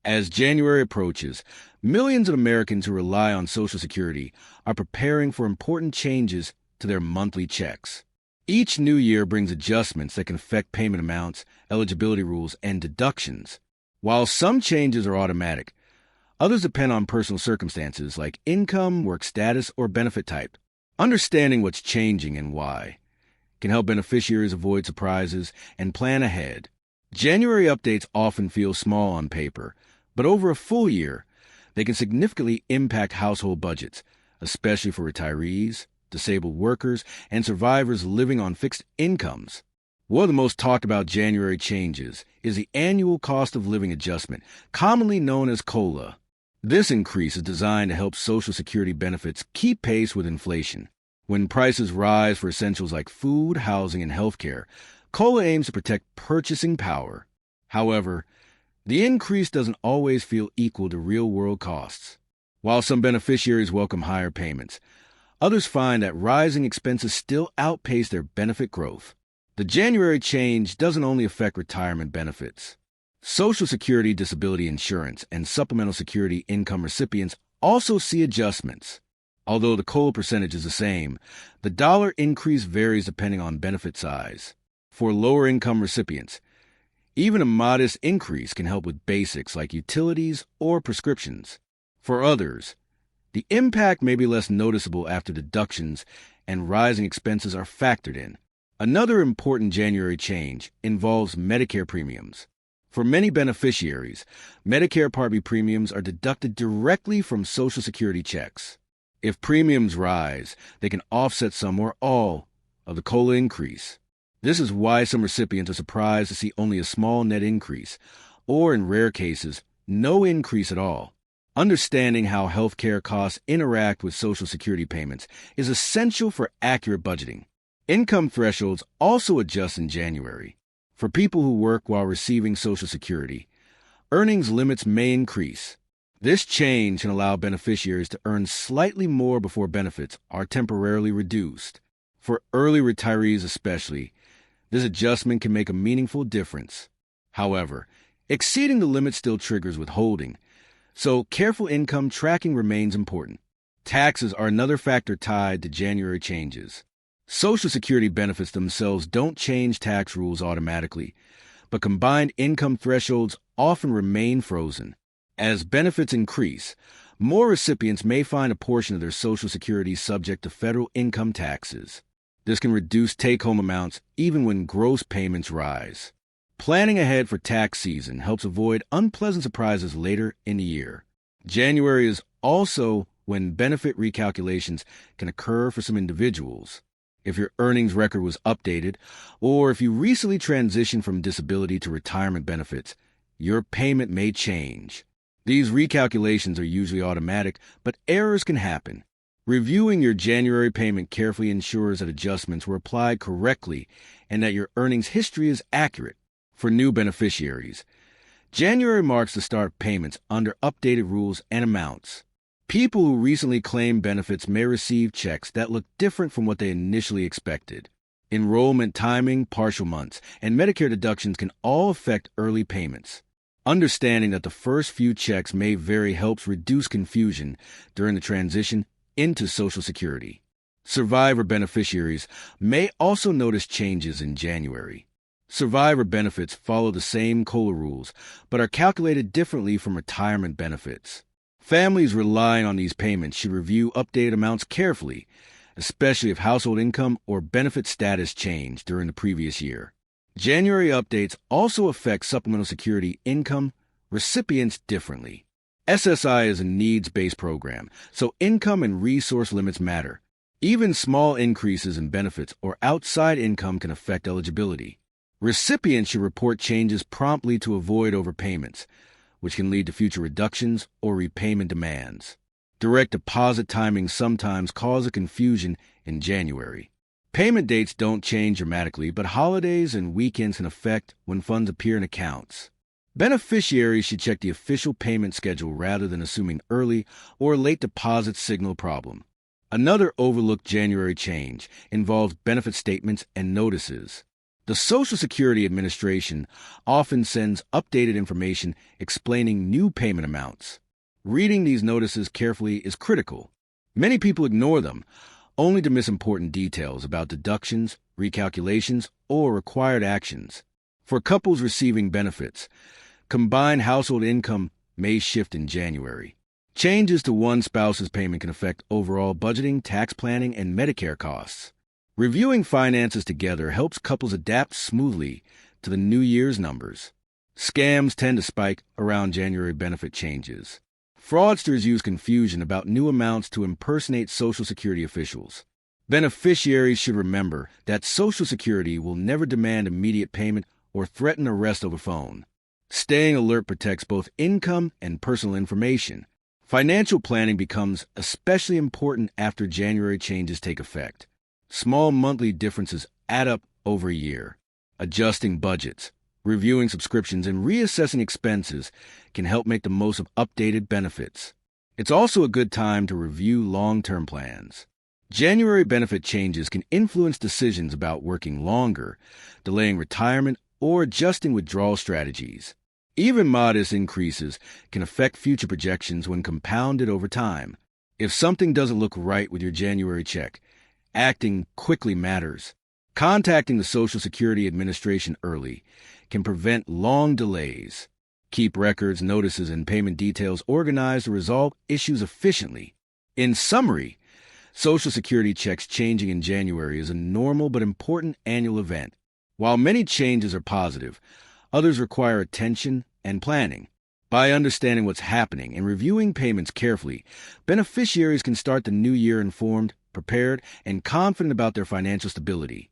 As January approaches, millions of Americans who rely on Social Security are preparing for important changes to their monthly checks. Each new year brings adjustments that can affect payment amounts, eligibility rules, and deductions. While some changes are automatic, others depend on personal circumstances like income, work status, or benefit type. Understanding what's changing and why can help beneficiaries avoid surprises and plan ahead. January updates often feel small on paper, but over a full year, they can significantly impact household budgets, especially for retirees, disabled workers, and survivors living on fixed incomes. One of the most talked about January changes is the annual cost of living adjustment, commonly known as COLA. This increase is designed to help Social Security benefits keep pace with inflation. When prices rise for essentials like food, housing, and healthcare, COLA aims to protect purchasing power. However, the increase doesn't always feel equal to real-world costs. While some beneficiaries welcome higher payments, others find that rising expenses still outpace their benefit growth. The January change doesn't only affect retirement benefits. Social Security disability insurance and supplemental security income recipients also see adjustments. Although the COLA percentage is the same, the dollar increase varies depending on benefit size. For lower-income recipients, even a modest increase can help with basics like utilities or prescriptions. For others, the impact may be less noticeable after deductions and rising expenses are factored in. Another important January change involves Medicare premiums. For many beneficiaries, Medicare Part B premiums are deducted directly from Social Security checks. If premiums rise, they can offset some or all of the COLA increase. This is why some recipients are surprised to see only a small net increase, or in rare cases, no increase at all. Understanding how healthcare costs interact with Social Security payments is essential for accurate budgeting. Income thresholds also adjust in January. For people who work while receiving Social Security, earnings limits may increase. This change can allow beneficiaries to earn slightly more before benefits are temporarily reduced. For early retirees especially, this adjustment can make a meaningful difference. However, exceeding the limit still triggers withholding, so careful income tracking remains important. Taxes are another factor tied to January changes. Social Security benefits themselves don't change tax rules automatically, but combined income thresholds often remain frozen. As benefits increase, more recipients may find a portion of their Social Security subject to federal income taxes. This can reduce take-home amounts even when gross payments rise. Planning ahead for tax season helps avoid unpleasant surprises later in the year. January is also when benefit recalculations can occur for some individuals. If your earnings record was updated, or if you recently transitioned from disability to retirement benefits, your payment may change. These recalculations are usually automatic, but errors can happen. Reviewing your January payment carefully ensures that adjustments were applied correctly and that your earnings history is accurate. For new beneficiaries, January marks the start of payments under updated rules and amounts. People who recently claimed benefits may receive checks that look different from what they initially expected. Enrollment timing, partial months, and Medicare deductions can all affect early payments. Understanding that the first few checks may vary helps reduce confusion during the transition into Social Security. Survivor beneficiaries may also notice changes in January. Survivor benefits follow the same COLA rules, but are calculated differently from retirement benefits. Families relying on these payments should review updated amounts carefully, especially if household income or benefit status changed during the previous year. January updates also affect supplemental security income recipients differently. SSI is a needs-based program, so income and resource limits matter. Even small increases in benefits or outside income can affect eligibility. Recipients should report changes promptly to avoid overpayments, which can lead to future reductions or repayment demands. Direct deposit timing sometimes causes confusion in January. Payment dates don't change dramatically, but holidays and weekends can affect when funds appear in accounts. Beneficiaries should check the official payment schedule rather than assuming early or late deposits signal a problem. Another overlooked January change involves benefit statements and notices. The Social Security Administration often sends updated information explaining new payment amounts. Reading these notices carefully is critical. Many people ignore them, only to miss important details about deductions, recalculations, or required actions. For couples receiving benefits, combined household income may shift in January. Changes to one spouse's payment can affect overall budgeting, tax planning, and Medicare costs. Reviewing finances together helps couples adapt smoothly to the new year's numbers. Scams tend to spike around January benefit changes. Fraudsters use confusion about new amounts to impersonate Social Security officials. Beneficiaries should remember that Social Security will never demand immediate payment or threaten arrest over phone. Staying alert protects both income and personal information. Financial planning becomes especially important after January changes take effect. Small monthly differences add up over a year. Adjusting budgets, reviewing subscriptions, and reassessing expenses can help make the most of updated benefits. It's also a good time to review long-term plans. January benefit changes can influence decisions about working longer, delaying retirement, or adjusting withdrawal strategies. Even modest increases can affect future projections when compounded over time. If something doesn't look right with your January check, acting quickly matters. Contacting the Social Security Administration early can prevent long delays. Keep records, notices, and payment details organized to resolve issues efficiently. In summary, Social Security checks changing in January is a normal but important annual event. While many changes are positive, others require attention and planning. By understanding what's happening and reviewing payments carefully, beneficiaries can start the new year informed, prepared, and confident about their financial stability.